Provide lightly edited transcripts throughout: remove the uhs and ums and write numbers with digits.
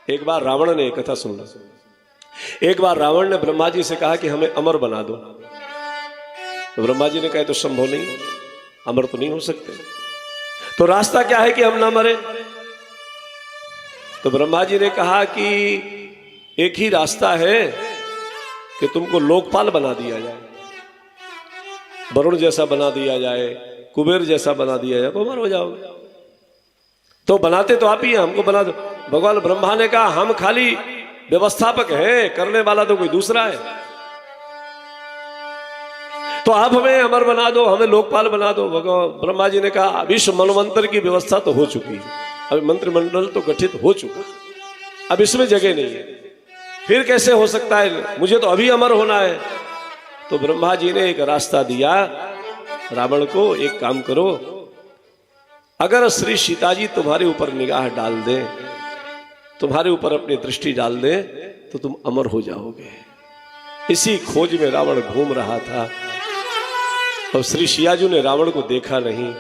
एक बार रावण ने एक कथा सुना। एक बार रावण ने ब्रह्मा जी से कहा कि हमें अमर बना दो। तो ब्रह्मा जी ने कहा तो संभव नहीं, अमर तो नहीं हो सकते, तो रास्ता क्या है कि हम ना मरे? तो ब्रह्मा जी ने कहा कि एक ही रास्ता है कि तुमको लोकपाल बना दिया जाए, वरुण जैसा बना दिया जाए, कुबेर जैसा बना दिया जाए, तो अमर हो जाओगे। तो बनाते तो आप ही हैं, हमको बना दो। भगवान ब्रह्मा ने कहा हम खाली व्यवस्थापक हैं, करने वाला तो कोई दूसरा है, तो आप हमें अमर बना दो, हमें लोकपाल बना दो। भगवान ब्रह्मा जी ने कहा विश्व मनवंतर की व्यवस्था तो हो चुकी है, अभी मंत्रिमंडल तो गठित हो चुका, अब इसमें जगह नहीं है, फिर कैसे हो सकता है, मुझे तो अभी अमर होना है। तो ब्रह्मा जी ने एक रास्ता दिया रावण को, एक काम करो, अगर श्री सीता जी तुम्हारे ऊपर निगाह डाल दे, तुम्हारे ऊपर अपनी दृष्टि डाल दे, तो तुम अमर हो जाओगे। इसी खोज में रावण घूम रहा था और श्री सियाजू ने रावण को देखा नहीं,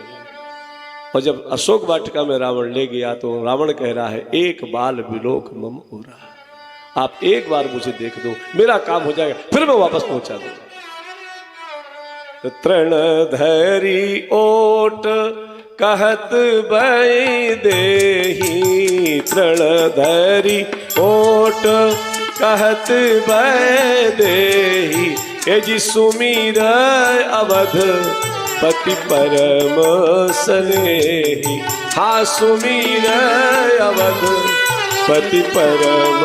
और जब अशोक वाटिका में रावण ले गया तो रावण कह रहा है एक बाल विलोक मम हो रहा, आप एक बार मुझे देख दो, मेरा काम हो जाएगा, फिर मैं वापस पहुंचा दूंगा। तृण धैरी ओट कहत बई देही, तृण धैरी ओट कहत बई देही, ए जी सुमीर अवध पति परम स्नेही, हाँ सुमीर अवध पति परम।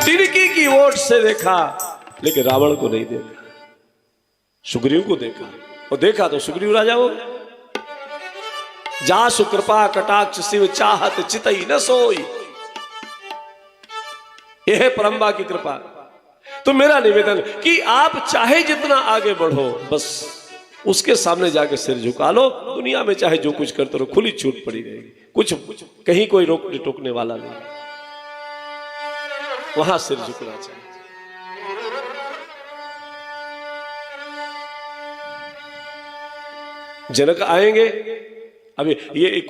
तिनकी की ओट से देखा लेकिन रावण को नहीं देखा, सुग्रीव को देखा, और देखा तो सुग्रीव राजा हो गया। जासु कृपा कटाक्ष शिव चाहत चितई न सोई, यह है परम्बा की कृपा। तो मेरा निवेदन कि आप चाहे जितना आगे बढ़ो, बस उसके सामने जाके सिर झुका लो। दुनिया में चाहे जो कुछ करते रहो, खुली छूट पड़ी रहेगी, कुछ कहीं कोई रोकने टोकने वाला नहीं, वहां सिर झुकना चाहिए। जनक आएंगे, अभी ये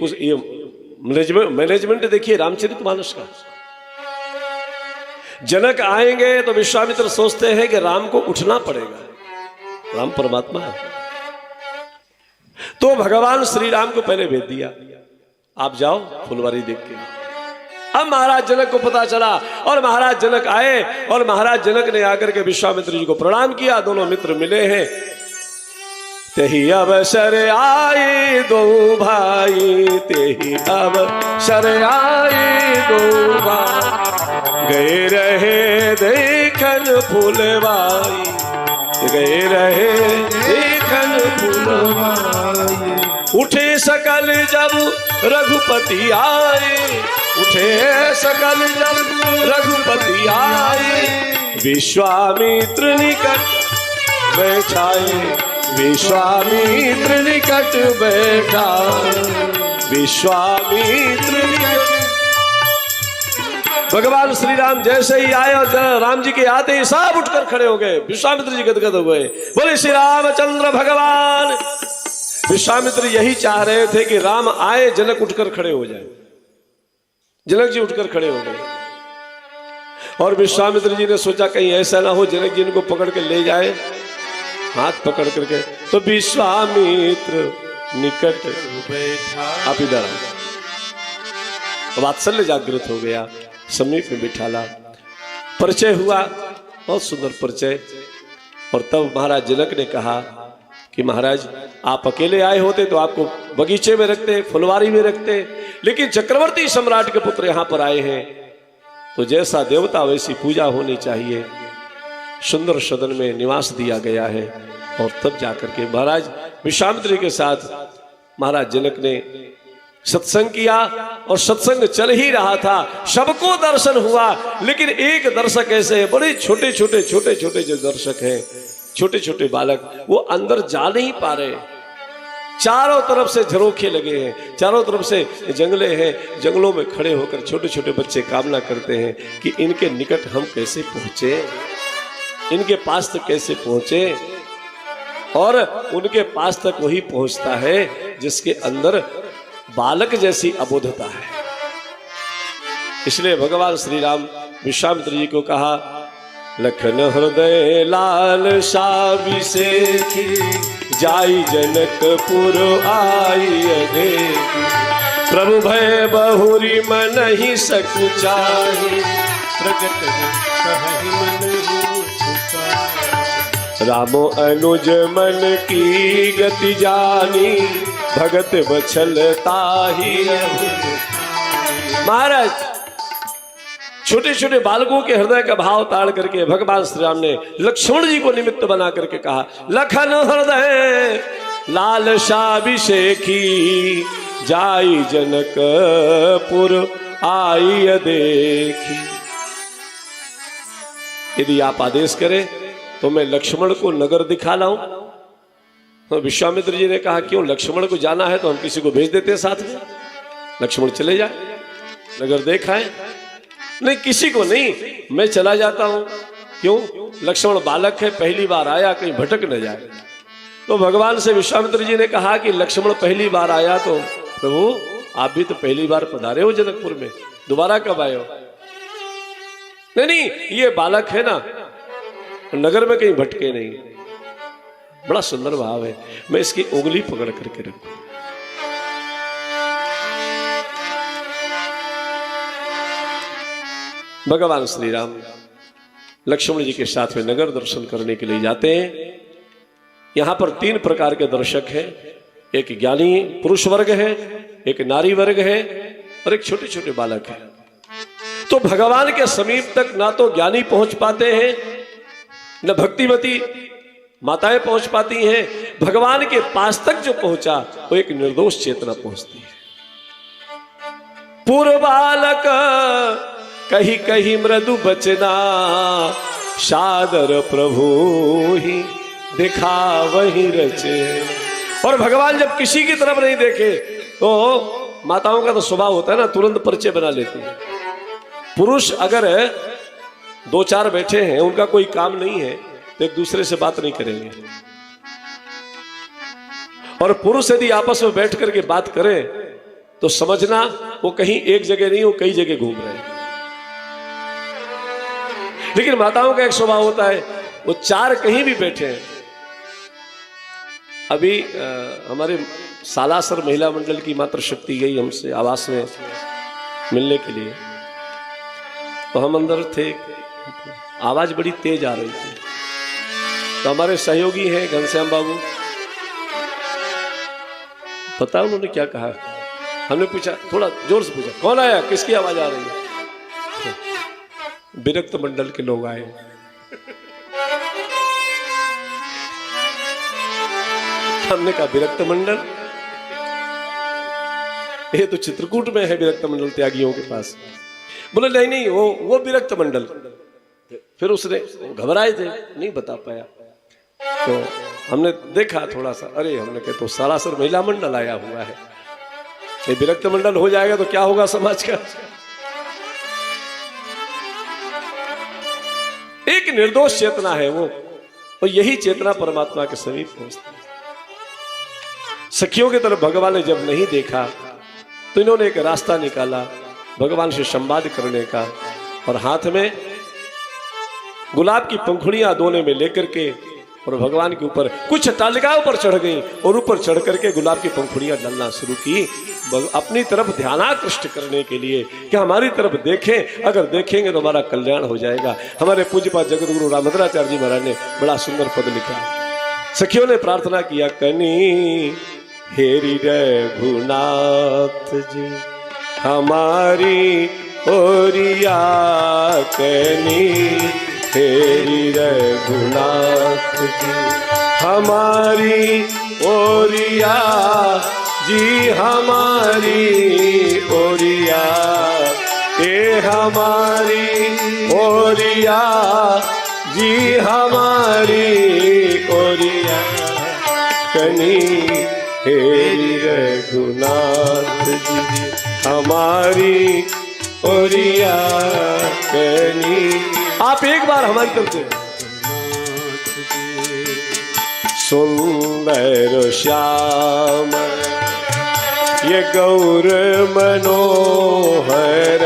मैनेजमेंट देखिए रामचरितमानस का। जनक आएंगे तो विश्वामित्र सोचते हैं कि राम को उठना पड़ेगा, राम परमात्मा है, तो भगवान श्री राम को पहले भेज दिया, आप जाओ फुलवारी देख के। अब महाराज जनक को पता चला और महाराज जनक आए, और महाराज जनक ने आकर के विश्वामित्र जी को प्रणाम किया। दोनों मित्र मिले हैं। तेही अवसर आए दो भाई, तेही अवसर आए दो भाई, गए रहे देखन फुलवाई, गए रहे देखन फुलवाई। उठे सकल जब रघुपति आए, उठे सकल जब रघुपति आए, विश्वामित्र निकट बैठाए, विश्वामित्र निकट बैठा, विश्वामित्र निकट। भगवान श्री राम जैसे ही आए और राम जी के आते ही सब उठकर खड़े हो गए, विश्वामित्र जी गदगद हो गए। बोले श्री रामचंद्र भगवान। विश्वामित्र यही चाह रहे थे कि राम आए, जनक उठकर खड़े हो जाए। जनक जी उठकर खड़े हो गए, और विश्वामित्र जी ने सोचा कहीं ऐसा ना हो जनक जी इनको पकड़ के ले जाए, हाथ पकड़ करके। तो विश्वामित्र निकट बैठा, आप इधर आओ। वात्सल्य जागृत हो गया, समीप में बिठाला, परिचय हुआ, बहुत सुंदर परिचय। और तब महाराज जनक ने कहा कि महाराज आप अकेले आए होते तो आपको बगीचे में रखते, फुलवारी में रखते, लेकिन चक्रवर्ती सम्राट के पुत्र यहाँ पर आए हैं, तो जैसा देवता वैसी पूजा होनी चाहिए। सुंदर सदन में निवास दिया गया है। और तब जाकर के महाराज विश्वामित्र के साथ महाराज जनक ने सत्संग किया, और सत्संग चल ही रहा था, सबको दर्शन हुआ। लेकिन एक दर्शक ऐसे है, बड़े छोटे छोटे जो दर्शक हैं, छोटे छोटे बालक, वो अंदर जा नहीं पा रहे। चारों तरफ से झरोखे लगे हैं, चारों तरफ से जंगले हैं, जंगलों में खड़े होकर छोटे छोटे बच्चे कामना करते हैं कि इनके निकट हम कैसे पहुंचे, इनके पास तक कैसे पहुंचे। और उनके पास तक वही पहुंचता है जिसके अंदर बालक जैसी अबोधता है। इसलिए भगवान श्री राम विश्वामित्र जी को कहा, लखन हृदय लाल साबिसेखी, जाई जनकपुर आई देखी, प्रभु भय बहुरी मन ही सकुचाई, प्रगट कहहि मन ही छुपाई। रामो अनुज मन की गति जानी, भगत बछलता ही। महाराज छोटे छोटे बालकों के हृदय का भाव ताड़ करके भगवान श्री राम ने लक्ष्मण जी को निमित्त बना करके कहा, लखन हृदय लाल साबिसेखी, जाई जनकपुर आई देखी। यदि आप आदेश करें तो मैं लक्ष्मण को नगर दिखा लाऊं। तो विश्वामित्र जी ने कहा, क्यों, लक्ष्मण को जाना है तो हम किसी को भेज देते हैं साथ में, लक्ष्मण चले जाए, नगर देखाएं। नहीं, किसी को नहीं, मैं चला जाता हूं। क्यों, लक्ष्मण बालक है, पहली बार आया, कहीं भटक न जाए। तो भगवान से विश्वामित्र जी ने कहा कि लक्ष्मण पहली बार आया तो प्रभु आप भी तो पहली बार पधारे हो जनकपुर में, दोबारा कब आए हो? नहीं, ये बालक है ना, नगर में कहीं भटके नहीं। बड़ा सुंदर भाव है, मैं इसकी उंगली पकड़ करके रखूं। भगवान श्री राम लक्ष्मण जी के साथ में नगर दर्शन करने के लिए जाते हैं। यहां पर 3 प्रकार के दर्शक हैं, एक ज्ञानी पुरुष वर्ग है, एक नारी वर्ग है और एक छोटे छोटे बालक है। तो भगवान के समीप तक ना तो ज्ञानी पहुंच पाते हैं, न भक्तिमती माताएं पहुंच पाती हैं। भगवान के पास तक जो पहुंचा वो एक निर्दोष चेतना पहुंचती है। पूर्व बालक कही कही मृदु बचना, सादर प्रभु ही दिखा वही रचे। और भगवान जब किसी की तरफ नहीं देखे तो माताओं का तो स्वभाव होता है ना, तुरंत पर्चे बना लेती है। पुरुष अगर 2-4 बैठे हैं, उनका कोई काम नहीं है तो एक दूसरे से बात नहीं करेंगे। और पुरुष यदि आपस में बैठ करके बात करें तो समझना वो कहीं एक जगह नहीं, वो कई जगह घूम रहे हैं। लेकिन माताओं का एक स्वभाव होता है, वो 4 कहीं भी बैठे हैं। अभी हमारे सालासर महिला मंडल की मातृशक्ति गई हमसे आवास में मिलने के लिए, तो हम अंदर थे, आवाज बड़ी तेज आ रही थी। तो हमारे सहयोगी हैं घनश्याम बाबू, पता उन्होंने क्या कहा? हमने पूछा, थोड़ा जोर से पूछा, कौन आया, किसकी आवाज आ रही है? विरक्त मंडल के लोग आए। हमने कहा विरक्त मंडल, ये तो चित्रकूट में है विरक्त मंडल त्यागियों के पास। बोले नहीं नहीं, वो विरक्त मंडल। फिर उसने घबराए थे, नहीं बता पाया। तो हमने देखा थोड़ा सा, अरे हमने कहा तो सालासर महिला मंडल आया हुआ है, ये विरक्त मंडल हो जाएगा तो क्या होगा समाज का। एक निर्दोष चेतना है वो, और यही चेतना परमात्मा के समीप पहुंचती है। सखियों की तरफ भगवान ने जब नहीं देखा तो इन्होंने एक रास्ता निकाला भगवान से संवाद करने का, और हाथ में गुलाब की पंखुड़ियां दोने में लेकर के और भगवान के ऊपर कुछ तालिकाओं पर चढ़ गई और ऊपर चढ़ करके गुलाब की पंखुड़ियां डालना शुरू की, अपनी तरफ ध्यानाकृष्ट करने के लिए कि हमारी तरफ देखें, अगर देखेंगे तो हमारा कल्याण हो जाएगा। हमारे पूज्यपाद जगतगुरु रामभद्राचार्य जी महाराज ने बड़ा सुंदर पद लिखा। सखियों ने प्रार्थना किया, कनी हेरी रघुनाथ जी हमारी ओरिया, कनी हेरी रघुनाथ जी हमारी ओरिया, जी हमारी ओरिया, ए हमारी ओरिया, जी हमारी ओरिया, कनी हेरी रघुनाथ जी हमारी ओरिया, कनी। आप एक बार हमारी तरफ से सुंदर श्याम ये गौर मनोहर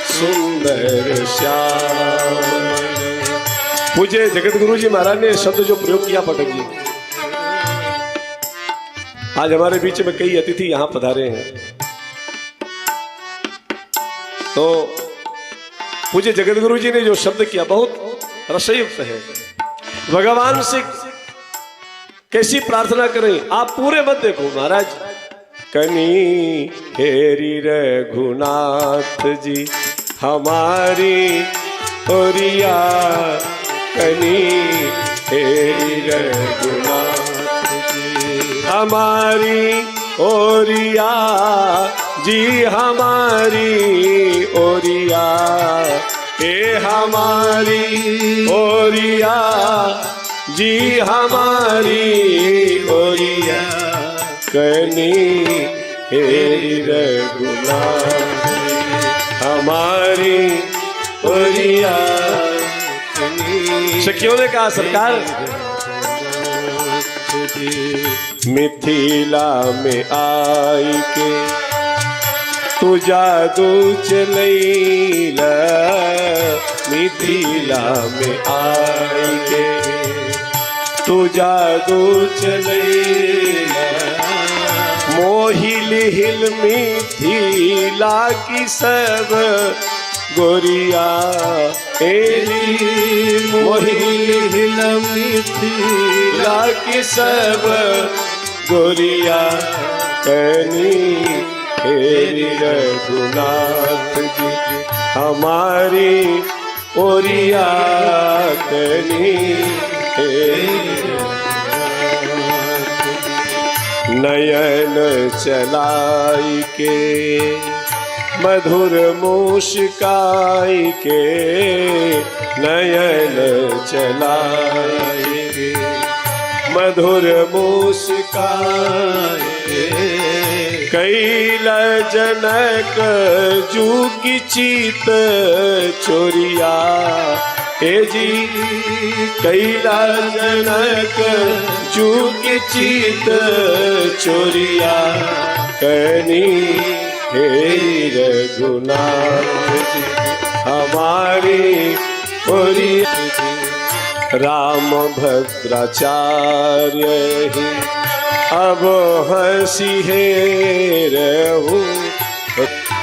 सुंदर श्याम। पूज्य जगत गुरु जी महाराज ने शब्द जो प्रयोग किया पटक जी, आज हमारे बीच में कई अतिथि यहां पधारे हैं, तो पूज्य जगत गुरु जी ने जो शब्द किया बहुत रसयुक्त है। भगवान से कैसी प्रार्थना करें आप पूरे मत देखो महाराज। कनी हेरी रघुनाथ जी हमारी ओरिया, कनी हेरी रघुनाथ जी हमारी ओरिया, जी हमारी ओरिया, ए हमारी ओरिया, जी हमारी ओरिया, कनी हेरी रघुनाथ हमारी ओरिया। सखियों ने कहा सरकार मिथिला में आई के तू जादू चलैला, मिथिला में आई के तू जादू चलैला, मोहिल हिल मिथिला की सब गोरिया, एली मोहिल हिल मिथिला की सब गोरिया, कनी हेरी रघुनाथ जी हमारी ओरिया, कनी नयन चलाई के मधुर मुस्काई के, नयन चलाई के मधुर मुस्काई के, कैल जनक जू की चीत चोरिया, हे जी कैला जनक जू की चीत चोरिया, कनी हेरी रघुनाथ जी हमारी ओरिया। राम भद्राचार्य ही अब हंसी है रहूं,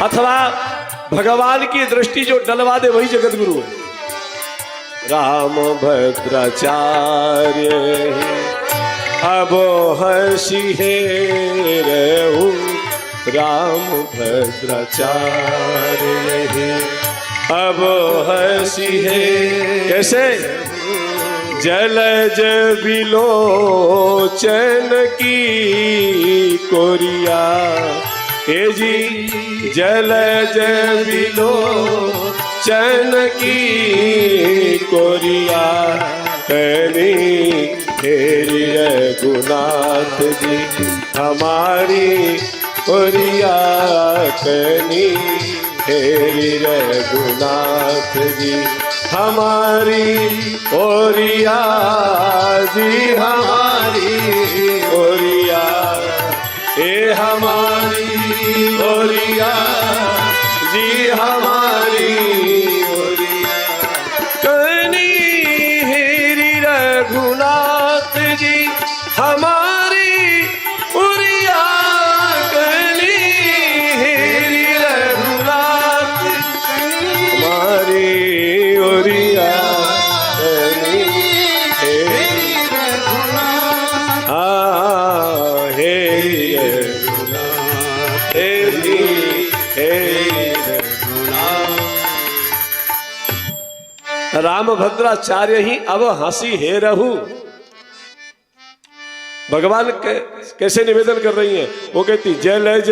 अथवा भगवान की दृष्टि जो डलवा दे वही जगत गुरु है। राम भद्राचार्य अब हंसी है रहूं, राम भद्राचार्य अब हंसी है। कैसे? जलज बिलोचन की कोरिया, हे जी जलज बिलोचन की कोरिया, कनी हेरी रघुनाथ जी हमारी ओरिया, कनी हेरी रघुनाथ जी हमारी ओरिया, जी हमारी ओरिया, ए हमारी ओरिया, जी हमारी ओरिया, कनी हेरी रघुनाथ जी हमारी ओरिया, कनी हेरी रघुनाथ हमारी ओरिया, कनी हेरी रघुनाथ, हेरी रघुनाथ, हेरी रघुनाथ। राम भद्राचार्य ही अब हंसी है रहू। भगवान कैसे निवेदन कर रही हैं? वो कहती जलज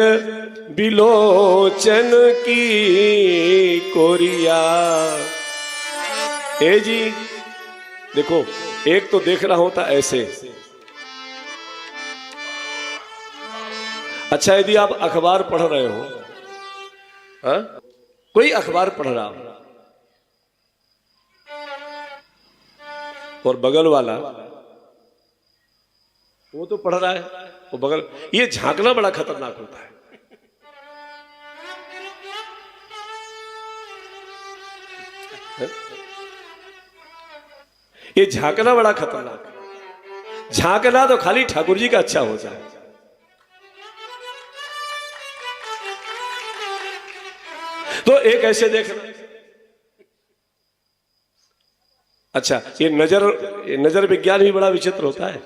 बिलोचन की कोरिया, ए जी देखो एक तो देखना होता ऐसे। अच्छा यदि आप अखबार पढ़ रहे हो, हा? कोई अखबार पढ़ रहा हो और बगल वाला वो तो पढ़ रहा है वो बगल, ये झांकना बड़ा खतरनाक होता है। ये झांकना बड़ा खतरनाक है। झांकना तो खाली ठाकुर जी का अच्छा होता है। तो एक ऐसे देखना, अच्छा ये नजर विज्ञान भी बड़ा विचित्र होता है।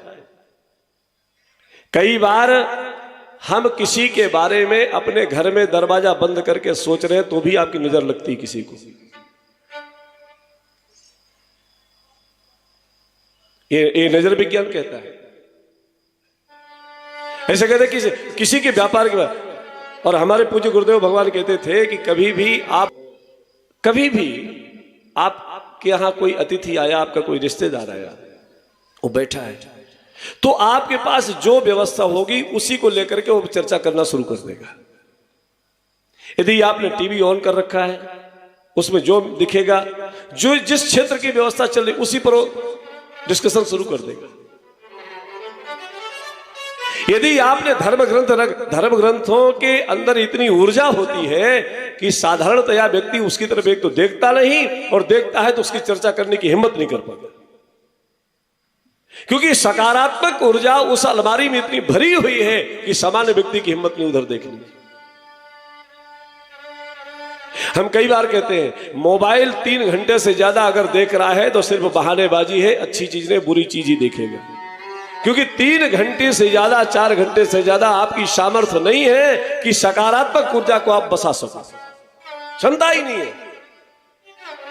कई बार हम किसी के बारे में अपने घर में दरवाजा बंद करके सोच रहे हैं तो भी आपकी नजर लगती है किसी को। ये नजर विज्ञान कहता है। ऐसे कहते किसी के व्यापार के बाद, और हमारे पूज्य गुरुदेव भगवान कहते थे कि कभी भी आपके यहां कोई अतिथि आया, आपका कोई रिश्तेदार आया, वो बैठा है, तो आपके पास जो व्यवस्था होगी उसी को लेकर के वो चर्चा करना शुरू कर देगा। यदि आपने टीवी ऑन कर रखा है, उसमें जो दिखेगा, जो जिस क्षेत्र की व्यवस्था चल रही उसी पर डिस्कशन शुरू कर देगा। यदि आपने धर्म ग्रंथों के अंदर इतनी ऊर्जा होती है कि साधारणतया व्यक्ति उसकी तरफ एक तो देखता नहीं, और देखता है तो उसकी चर्चा करने की हिम्मत नहीं कर पाता, क्योंकि सकारात्मक ऊर्जा उस अलमारी में इतनी भरी हुई है कि सामान्य व्यक्ति की हिम्मत नहीं उधर देखने। हम कई बार कहते हैं मोबाइल 3 घंटे से ज्यादा अगर देख रहा है तो सिर्फ बहानेबाजी है, अच्छी चीज नहीं बुरी चीज ही देखेगा, क्योंकि 3 घंटे से ज्यादा 4 घंटे से ज्यादा आपकी सामर्थ्य नहीं है कि सकारात्मक ऊर्जा को आप बसा सको, क्षमता ही नहीं है।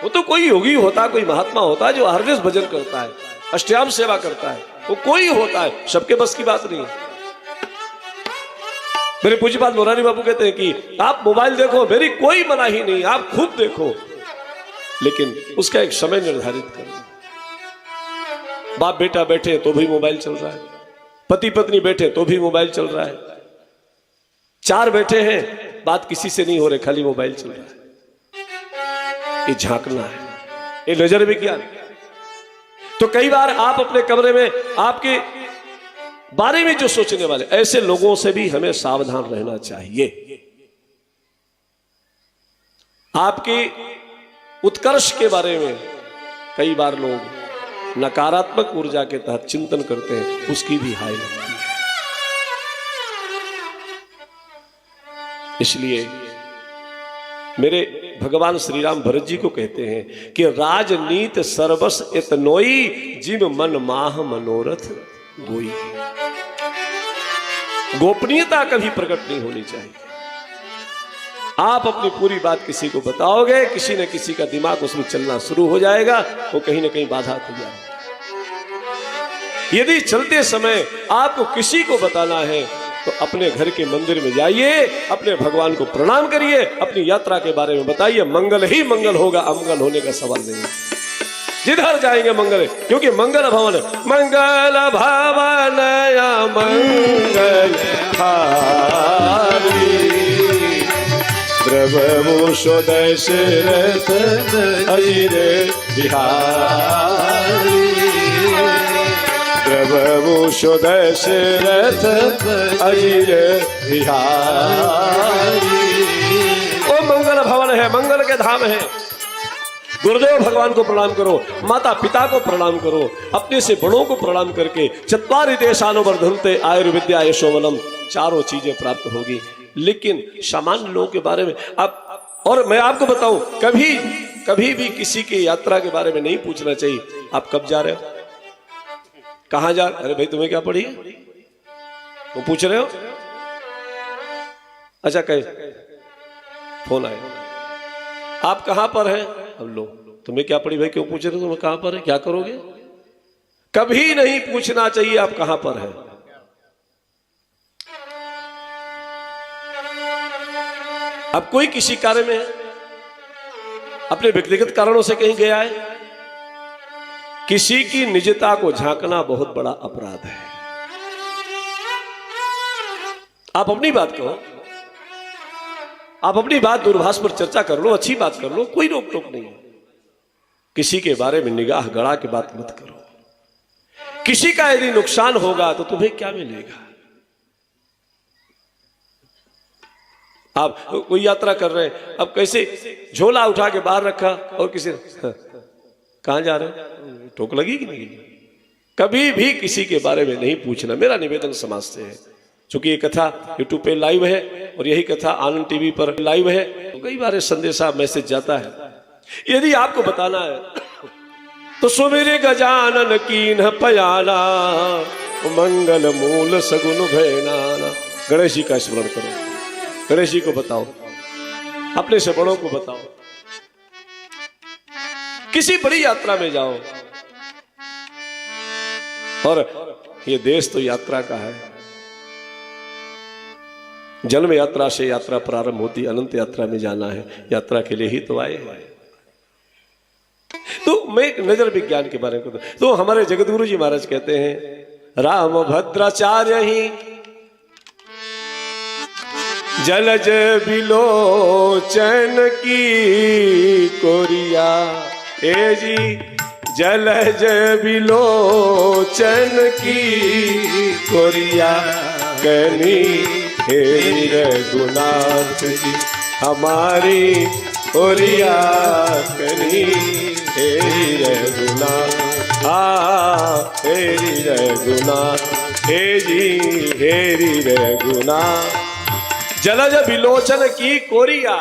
वो तो कोई योगी होता, कोई महात्मा होता है जो हरगिज भजन करता है, अष्टयाम सेवा करता है, वो कोई होता है, सबके बस की बात नहीं है। मेरे पूज्यपाद मोरारी बाबू कहते हैं कि आप मोबाइल देखो, मेरी कोई मनाही नहीं, आप खुद देखो, लेकिन उसका एक समय निर्धारित करो। बाप बेटा बैठे तो भी मोबाइल चल रहा है, पति पत्नी बैठे तो भी मोबाइल चल रहा है, 4 बैठे हैं बात किसी से नहीं हो रही, खाली मोबाइल चल रहा है। ये झांकना है, ये नजर विज्ञान। तो कई बार आप अपने कमरे में आपके बारे में जो सोचने वाले, ऐसे लोगों से भी हमें सावधान रहना चाहिए। आपके उत्कर्ष के बारे में कई बार लोग नकारात्मक ऊर्जा के तहत चिंतन करते हैं, उसकी भी हाय लगती है। इसलिए मेरे भगवान श्री राम भरत जी को कहते हैं कि राजनीत सर्वस इतनोई, जिम मन माह मनोरथ गोई। गोपनीयता कभी प्रकट नहीं होनी चाहिए। आप अपनी पूरी बात किसी को बताओगे, किसी न किसी का दिमाग उसमें चलना शुरू हो जाएगा, वो कहीं ना कहीं बाधा हो जाएगा। यदि चलते समय आपको किसी को बताना है तो अपने घर के मंदिर में जाइए, अपने भगवान को प्रणाम करिए, अपनी यात्रा के बारे में बताइए, मंगल ही मंगल होगा, अमंगल होने का सवाल नहीं। जिधर जाएंगे मंगल है, क्योंकि मंगल भवन है। मंगल भवन मंगल हारी, प्रभु दशरथ अजिर बिहारी, प्रभु दशरथ अजिर बिहारी। वो मंगल भवन है, मंगल के धाम है। गुरुदेव भगवान को प्रणाम करो, माता पिता को प्रणाम करो, अपने से बड़ों को प्रणाम करके चत्वारि देशानो वर्धन्ते आयुर्विद्या यशोवनम, 4 चीजें प्राप्त होगी। लेकिन सामान्य लोगों के बारे में अब, और मैं आपको बताऊं, कभी भी किसी की यात्रा के बारे में नहीं पूछना चाहिए। आप कब जा रहे हो, कहां जा रहे? अरे भाई तुम्हें क्या पड़ी है, वो पूछ रहे हो? अच्छा कहे फोन आया, आप कहां पर हैं? अब लो, तुम्हें क्या पड़ी भाई, क्यों पूछ रहे हो, तुम्हें कहां पर है, क्या करोगे? कभी नहीं पूछना चाहिए आप कहां पर हैं। अब कोई किसी कार्य में है, अपने व्यक्तिगत कारणों से कहीं गया है, किसी की निजता को झांकना बहुत बड़ा अपराध है। आप अपनी बात कहो, आप अपनी बात दूरभाष पर चर्चा कर लो, अच्छी बात कर लो, कोई रोक टोक नहीं है। किसी के बारे में निगाह गड़ा के बात मत करो। किसी का यदि नुकसान होगा तो तुम्हें क्या मिलेगा? आप कोई यात्रा कर रहे हैं, अब कैसे झोला उठा के बाहर रखा और किसी कहाँ जा रहे हैं, ठोक लगी कि नहीं? कभी भी किसी के बारे में नहीं पूछना, मेरा निवेदन समाज से है। चूंकि ये कथा यूट्यूब पे लाइव है और यही कथा आनंद टीवी पर लाइव है, तो कई बार संदेशा मैसेज जाता है। यदि आपको बताना है तो सुमिरे गजानन कीन पयाना, मंगल मूल सगुन भयनाना। गणेश जी का स्मरण करो, गणेश जी को बताओ, अपने से बड़ों को बताओ। किसी बड़ी यात्रा में जाओ, और ये देश तो यात्रा का है। जन्म यात्रा से यात्रा प्रारंभ होती, अनंत यात्रा में जाना है, यात्रा के लिए ही तो आए हैं। तो मैं एक नजर विज्ञान के बारे में तो हमारे जगतगुरु जी महाराज कहते हैं, राम भद्राचार्य ही जलज बिलोचन की कोरिया। ए जी जलज बिलोचन की कोरिया, कनी हे रघुनाथ जी हमारी ओरिया, कनी हे रघुनाथ, हेरी रघुनाथ, हे जी हेरी रघुनाथ। जलज बिलोचन की कोरिया।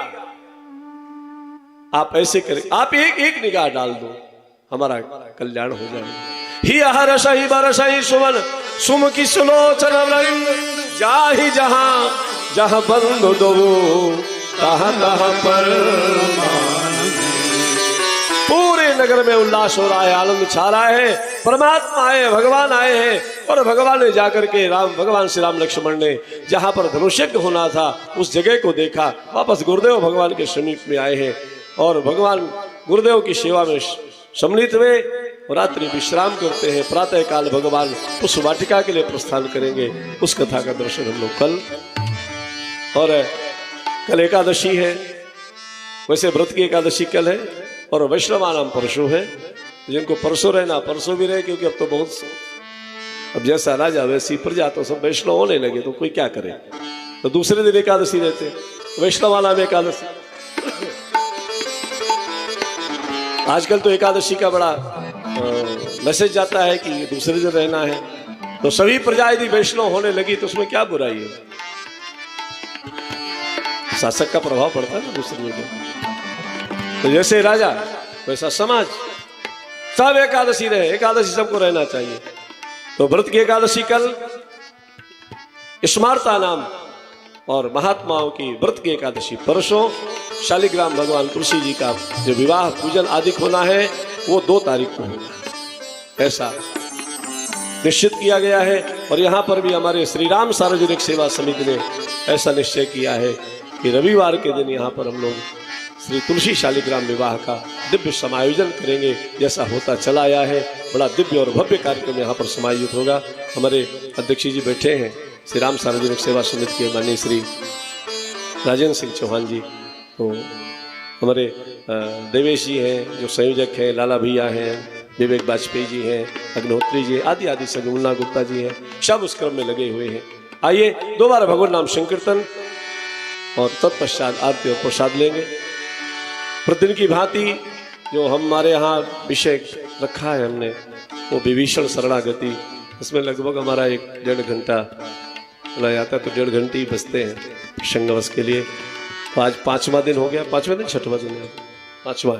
आप ऐसे करें, आप एक निगाह डाल दो, हमारा कल्याण हो जाए। ही हर्ष ही बरस ही सुमन सुम की सुलोचन वृंद, जाहि जहां जहां बंधु दो तहां तहां पर। पूरे नगर में उल्लास हो रहा है, आनंद छा रहा है। परमात्मा आए, भगवान आए हैं, और भगवान ने जाकर के भगवान श्री राम लक्ष्मण ने जहां पर धनुष्यज्ञ होना था उस जगह को देखा। वापस गुरुदेव भगवान के समीप में आए हैं और भगवान गुरुदेव की सेवा में सम्मिलित हुए। रात्रि विश्राम करते हैं, प्रातः काल भगवान उस वाटिका के लिए प्रस्थान करेंगे। उस कथा का दर्शन हम लोग कल, और कल एकादशी है। वैसे व्रत की एकादशी कल है और वैष्णवा नाम परसों है। जिनको परसों रहना परसों भी रहे, क्योंकि अब तो बहुत, अब जैसा राजा वैसी प्रजा, तो सब वैष्णव होने लगे, तो कोई क्या करे। तो दूसरे दिन एकादशी रहते, वैष्णवा नाम एकादशी। आजकल तो एकादशी का बड़ा मैसेज जाता है कि दूसरे दिन रहना है, तो सभी प्रजा यदि वैष्णव होने लगी तो उसमें क्या बुराई है। शासक का प्रभाव पड़ता है ना दूसरे दिन। तो जैसे राजा वैसा समाज, सब एकादशी रहे, एकादशी सबको रहना चाहिए। तो व्रत की एकादशी कल, स्मार्ता नाम और महात्माओं की व्रत की एकादशी परसों। शालिग्राम भगवान तुलसी जी का जो विवाह पूजन आदि होना है वो 2 तारीख को होगा, ऐसा निश्चित किया गया है। और यहाँ पर भी हमारे श्री राम सार्वजनिक सेवा समिति ने ऐसा निश्चय किया है कि रविवार के दिन यहाँ पर हम लोग श्री तुलसी शालिग्राम विवाह का दिव्य समायोजन करेंगे। जैसा होता चला आया है, बड़ा दिव्य और भव्य कार्यक्रम यहाँ पर समायोजित होगा। हमारे अध्यक्ष जी बैठे हैं, श्री राम सार्वजनिक सेवा समिति के माननीय श्री राजेंद्र सिंह चौहान जी, तो हमारे देवेश जी हैं जो संयोजक हैं, लाला भैया हैं, विवेक वाजपेयी जी हैं, अग्निहोत्री जी आदि आदि सभी, मुन्ना गुप्ता जी हैं, सब उस क्रम में लगे हुए हैं। आइए 2 बार भगवान नाम संकीर्तन और तत्पश्चात आरती और प्रसाद लेंगे। प्रतिदिन की भांति जो हमारे यहाँ विषय रखा है हमने, वो विभीषण शरणागति, इसमें लगभग हमारा 1-1.5 घंटा चला जाता है, तो 1.5 घंटे ही बचते हैं संगवस के लिए। तो आज 5वां दिन हो गया, 5वां दिन 6वां दिन है, 5वां,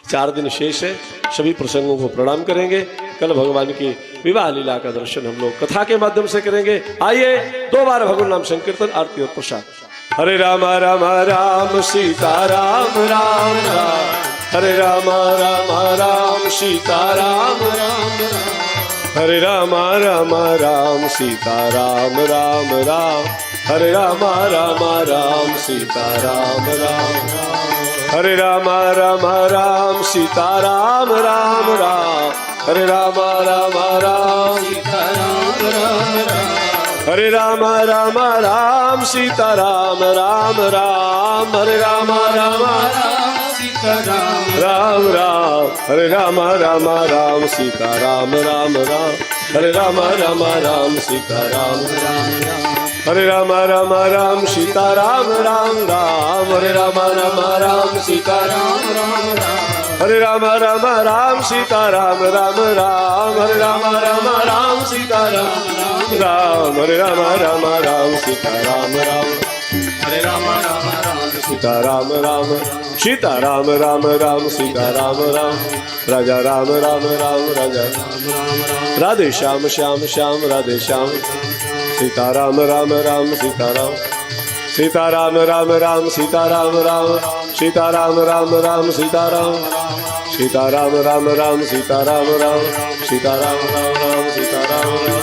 4 दिन शेष है। सभी प्रसंगों को प्रणाम करेंगे। कल भगवान की विवाह लीला का दर्शन हम लोग कथा के माध्यम से करेंगे। आइए 2 बार भगवान नाम संकीर्तन, आरती और प्रसाद। हरे राम राम राम सीता राम राम राम, हरे राम राम राम सीता राम राम राम, हरे राम राम राम सीता राम राम राम, हरे राम राम राम सीता राम राम राम, हरे राम राम राम सीता राम राम राम, हरे राम राम राम सीता राम राम राम, हरे राम राम राम सीता राम राम राम, हरे राम राम राम सीता राम राम, हरे राम राम राम सीता राम राम राम, हरे राम राम राम सीता राम राम राम, हरे राम राम राम सीता राम राम राम, हरे राम राम राम सीता राम राम राम, हरे राम राम राम सीता राम राम राम, हरे राम राम राम सीता राम राम राम, हरे राम राम राम सीता राम राम, हरे राम राम राम सीता राम राम, सीता राम राम राम सीता राम राम, राजा राम राम राम राजा राम राम, राधे श्याम श्याम श्याम राधे श्याम, सीता राम राम राम सीता राम, सीता राम राम राम सीता राम राम, सीता राम राम राम सीता राम, सीता राम राम राम सीता राम राम, सीता राम राम राम सीता राम राम,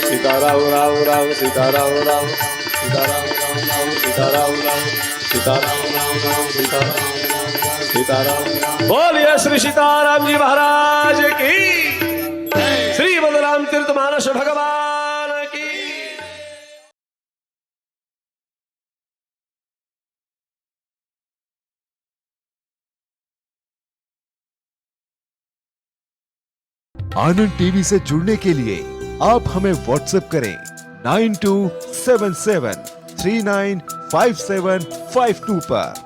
सीता राम राम राम सीता राम राम, सीता राम राम राम सीता राम राम, सीता राम राम राम सीता राम राम, सीता राम। बोलिए श्री सीताराम जी महाराज की, श्री बलराम तीर्थमानस भगवान की। आनंद टीवी से जुड़ने के लिए आप हमें व्हाट्सएप करें 9277395752 पर।